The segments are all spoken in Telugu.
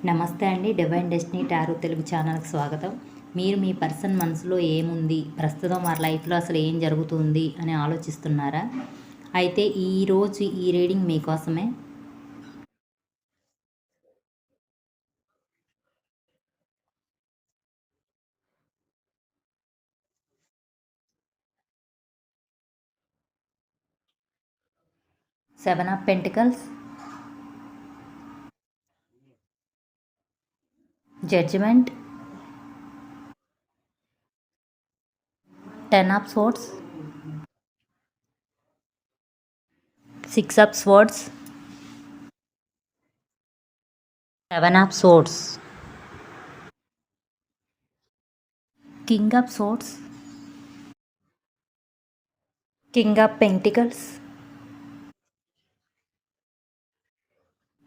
నమస్తే అండి. డివైన్ డెస్టినీ టారో తెలుగు ఛానల్కి స్వాగతం. మీరు మీ పర్సన్ మనసులో ఏముంది, ప్రస్తుతం వారి లైఫ్లో అసలు ఏం జరుగుతుంది అని ఆలోచిస్తున్నారా? అయితే ఈరోజు ఈ రీడింగ్ మీకోసమే. Seven of pentacles, judgement, 10 of swords, 6 of swords, 7 of swords, king of swords, king of pentacles,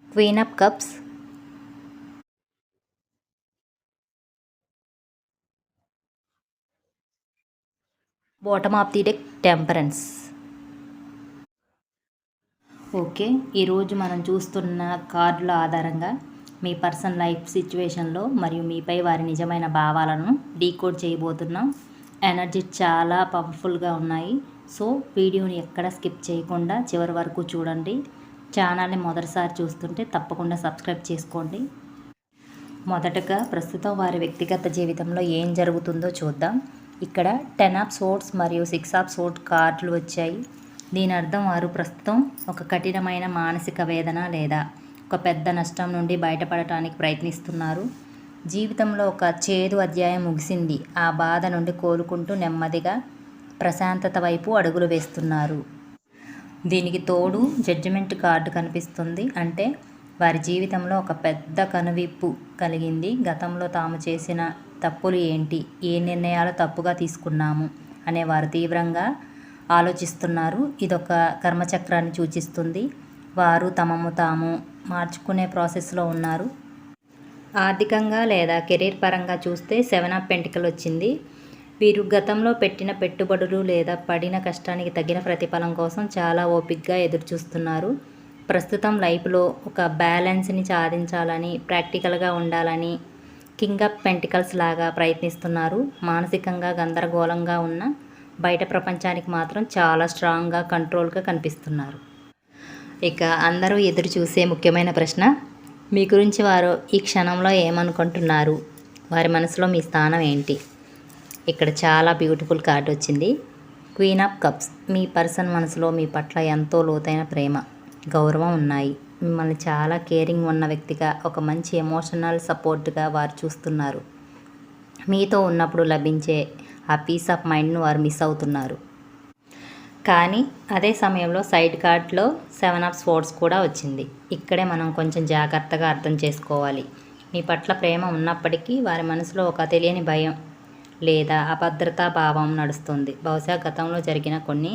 queen of cups, bottom of the deck, temperance. Okay, ఈరోజు మనం చూస్తున్న కార్డుల ఆధారంగా మీ పర్సనల్ లైఫ్ సిచ్యువేషన్లో మరియు మీపై వారి నిజమైన భావాలను డీకోడ్ చేయబోతున్నాం. ఎనర్జీ చాలా పవర్ఫుల్గా ఉన్నాయి. సో వీడియోని ఎక్కడ స్కిప్ చేయకుండా చివరి వరకు చూడండి. ఛానల్ని మొదటిసారి చూస్తుంటే తప్పకుండా సబ్స్క్రైబ్ చేసుకోండి. మొదటగా ప్రస్తుతం వారి వ్యక్తిగత జీవితంలో ఏం జరుగుతుందో చూద్దాం. ఇక్కడ 10 ఆఫ్ సోర్డ్స్ మరియు 6 ఆఫ్ సోర్డ్ కార్డులు వచ్చాయి. దీని అర్థం వారు ప్రస్తుతం ఒక కఠినమైన మానసిక వేదన లేదా ఒక పెద్ద నష్టం నుండి బయటపడటానికి ప్రయత్నిస్తున్నారు. జీవితంలో ఒక చేదు అధ్యాయం ముగిసింది. ఆ బాధ నుండి కోలుకుంటూ నెమ్మదిగా ప్రశాంతత వైపు అడుగులు వేస్తున్నారు. దీనికి తోడు జడ్జిమెంట్ కార్డు కనిపిస్తుంది. అంటే వారి జీవితంలో ఒక పెద్ద కనువిప్పు కలిగింది. గతంలో తాము చేసిన తప్పులు ఏంటి, ఏ నిర్ణయాలు తప్పుగా తీసుకున్నాము అనే వారు తీవ్రంగా ఆలోచిస్తున్నారు. ఇదొక కర్మచక్రాన్ని సూచిస్తుంది. వారు తమను తాము మార్చుకునే ప్రాసెస్లో ఉన్నారు. ఆర్థికంగా లేదా కెరీర్ పరంగా చూస్తే 7 ఆఫ్ పెంటికల్ వచ్చింది. వీరు గతంలో పెట్టిన పెట్టుబడులు లేదా పడిన కష్టానికి తగిన ప్రతిఫలం కోసం చాలా ఓపికగా ఎదురుచూస్తున్నారు. ప్రస్తుతం లైఫ్లో ఒక బ్యాలెన్స్ని సాధించాలని, ప్రాక్టికల్గా ఉండాలని కింగ్ ఆఫ్ పెంటికల్స్ లాగా ప్రయత్నిస్తున్నారు. మానసికంగా గందరగోళంగా ఉన్న బయట ప్రపంచానికి మాత్రం చాలా స్ట్రాంగ్గా, కంట్రోల్గా కనిపిస్తున్నారు. ఇక అందరూ ఎదురు చూసే ముఖ్యమైన ప్రశ్న, మీ గురించి వారు ఈ క్షణంలో ఏమనుకుంటున్నారు, వారి మనసులో మీ స్థానం ఏంటి? ఇక్కడ చాలా బ్యూటిఫుల్ కార్డు వచ్చింది. Queen of cups. Me person మనసులో మీ పట్ల ఎంతో లోతైన ప్రేమ, గౌరవం ఉన్నాయి. మిమ్మల్ని చాలా కేరింగ్ ఉన్న వ్యక్తిగా, ఒక మంచి ఎమోషనల్ సపోర్ట్గా వారు చూస్తున్నారు. మీతో ఉన్నప్పుడు లభించే ఆ పీస్ ఆఫ్ మైండ్ను వారు మిస్ అవుతున్నారు. కానీ అదే సమయంలో సైడ్ కార్డ్లో 7 ఆఫ్ స్వర్డ్స్ కూడా వచ్చింది. ఇక్కడే మనం కొంచెం జాగ్రత్తగా అర్థం చేసుకోవాలి. మీ పట్ల ప్రేమ ఉన్నప్పటికీ వారి మనసులో ఒక తెలియని భయం లేదా అభద్రతా భావం నడుస్తుంది. బహుశా గతంలో జరిగిన కొన్ని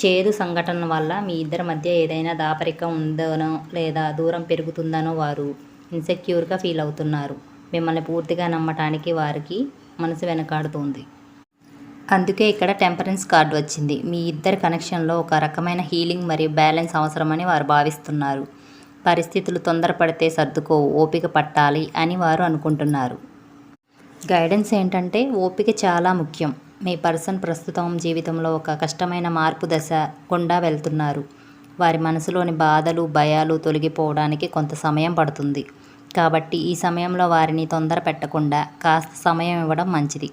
చేదు సంఘటనల వల్ల మీ ఇద్దరి మధ్య ఏదైనా దాపరికం ఉందనో లేదా దూరం పెరుగుతుందనో వారు ఇన్సెక్యూర్గా ఫీల్ అవుతున్నారు. మిమ్మల్ని పూర్తిగా నమ్మటానికి వారికి మనసు వెనకాడుతుంది. అందుకే ఇక్కడ టెంపరెన్స్ కార్డు వచ్చింది. మీ ఇద్దరి కనెక్షన్లో ఒక రకమైన హీలింగ్ మరియు బ్యాలెన్స్ అవసరమని వారు భావిస్తున్నారు. పరిస్థితులు తొందరపడితే సర్దుకో, ఓపిక పట్టాలి అని వారు అనుకుంటున్నారు. గైడెన్స్ ఏంటంటే ఓపిక చాలా ముఖ్యం. మీ పర్సన్ ప్రస్తుతం జీవితంలో ఒక కష్టమైన మార్పు దశ గుండా వెళ్తున్నారు. వారి మనసులోని బాధలు, భయాలు తొలగిపోవడానికి కొంత సమయం పడుతుంది. కాబట్టి ఈ సమయంలో వారిని తొందర పెట్టకుండా కాస్త సమయం ఇవ్వడం మంచిది.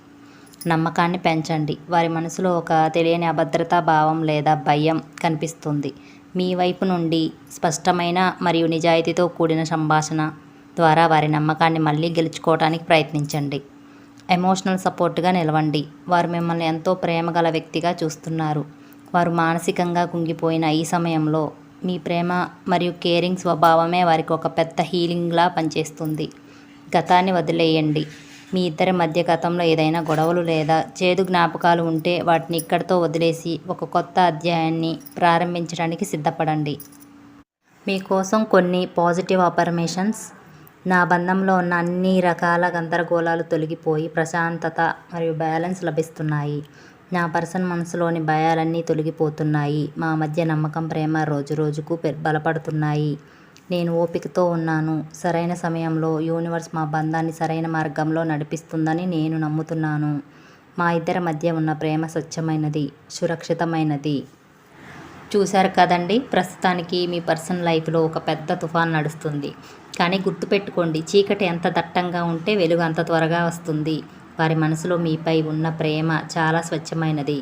నమ్మకాన్ని పెంచండి. వారి మనసులో ఒక తెలియని అభద్రతా భావం లేదా భయం కనిపిస్తుంది. మీ వైపు నుండి స్పష్టమైన మరియు నిజాయితీతో కూడిన సంభాషణ ద్వారా వారి నమ్మకాన్ని మళ్ళీ గెలుచుకోవడానికి ప్రయత్నించండి. ఎమోషనల్ సపోర్ట్గా నిలవండి. వారు మిమ్మల్ని ఎంతో ప్రేమగల వ్యక్తిగా చూస్తున్నారు. వారు మానసికంగా కుంగిపోయిన ఈ సమయంలో మీ ప్రేమ మరియు కేరింగ్ స్వభావమే వారికి ఒక పెద్ద హీలింగ్లా పనిచేస్తుంది. గతాన్ని వదిలేయండి. మీ ఇద్దరి మధ్య గతంలో ఏదైనా గొడవలు లేదా చేదు జ్ఞాపకాలు ఉంటే వాటిని ఇక్కడితో వదిలేసి ఒక కొత్త అధ్యాయాన్ని ప్రారంభించడానికి సిద్ధపడండి. మీకోసం కొన్ని పాజిటివ్ అఫర్మేషన్స్. నా బంధంలో ఉన్న అన్ని రకాల గందరగోళాలు తొలగిపోయి ప్రశాంతత మరియు బ్యాలెన్స్ లభిస్తున్నాయి. నా పర్సన్ మనసులోని భయాలన్నీ తొలగిపోతున్నాయి. మా మధ్య నమ్మకం, ప్రేమ రోజు రోజుకు బలపడుతున్నాయి. నేను ఓపికతో ఉన్నాను. సరైన సమయంలో యూనివర్స్ మా బంధాన్ని సరైన మార్గంలో నడిపిస్తుందని నేను నమ్ముతున్నాను. మా ఇద్దరి మధ్య ఉన్న ప్రేమ స్వచ్ఛమైనది, సురక్షితమైనది. చూశారు కదండి, ప్రస్తుతానికి మీ పర్సనల్ లైఫ్లో ఒక పెద్ద తుఫాన్ నడుస్తుంది. కానీ గుర్తుపెట్టుకోండి, చీకటి ఎంత దట్టంగా ఉంటే వెలుగు అంత త్వరగా వస్తుంది. వారి మనసులో మీపై ఉన్న ప్రేమ చాలా స్వచ్ఛమైనది.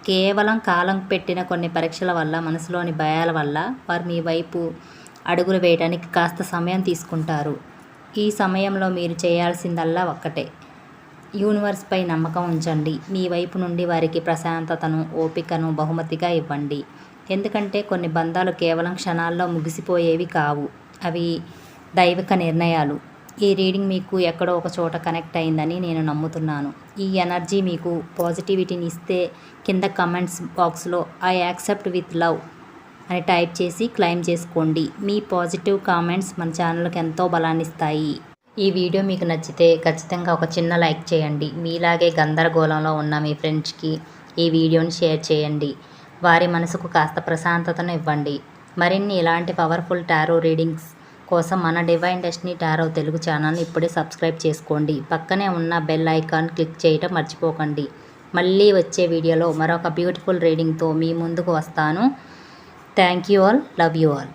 కేవలం కాలం పెట్టిన కొన్ని పరీక్షల వల్ల, మనసులోని భయాల వల్ల వారు మీ వైపు అడుగులు వేయడానికి కాస్త సమయం తీసుకుంటారు. ఈ సమయంలో మీరు చేయాల్సిందల్లా ఒక్కటే, యూనివర్స్పై నమ్మకం ఉంచండి. మీ వైపు నుండి వారికి ప్రశాంతతను, ఓపికను బహుమతిగా ఇవ్వండి. ఎందుకంటే కొన్ని బంధాలు కేవలం క్షణాల్లో ముగిసిపోయేవి కావు, అవి దైవిక నిర్ణయాలు. ఈ రీడింగ్ మీకు ఎక్కడో ఒక చోట కనెక్ట్ అయిందని నేను నమ్ముతున్నాను. ఈ ఎనర్జీ మీకు పాజిటివిటీని ఇస్తే కింద కమెంట్స్ బాక్స్లో ఐ యాక్సెప్ట్ విత్ లవ్ అని టైప్ చేసి క్లెయిమ్ చేసుకోండి. మీ పాజిటివ్ కామెంట్స్ మన ఛానల్కి ఎంతో బలాన్ని ఇస్తాయి. ఈ వీడియో మీకు నచ్చితే ఖచ్చితంగా ఒక చిన్న లైక్ చేయండి. మీలాగే గందరగోళంలో ఉన్న మీ ఫ్రెండ్స్కి ఈ వీడియోని షేర్ చేయండి. వారి మనసుకు కాస్త ప్రశాంతతను ఇవ్వండి. మరిన్ని ఇలాంటి పవర్ఫుల్ టారో రీడింగ్స్ కోసం మన డివైన్ డెస్టినీ టారో తెలుగు ఛానల్ని ఇప్పుడే సబ్స్క్రైబ్ చేసుకోండి. పక్కనే ఉన్న బెల్ ఐకాన్ క్లిక్ చేయటం మర్చిపోకండి. మళ్ళీ వచ్చే వీడియోలో మరొక బ్యూటిఫుల్ రీడింగ్తో మీ ముందుకు వస్తాను. Thank you all. Love you all.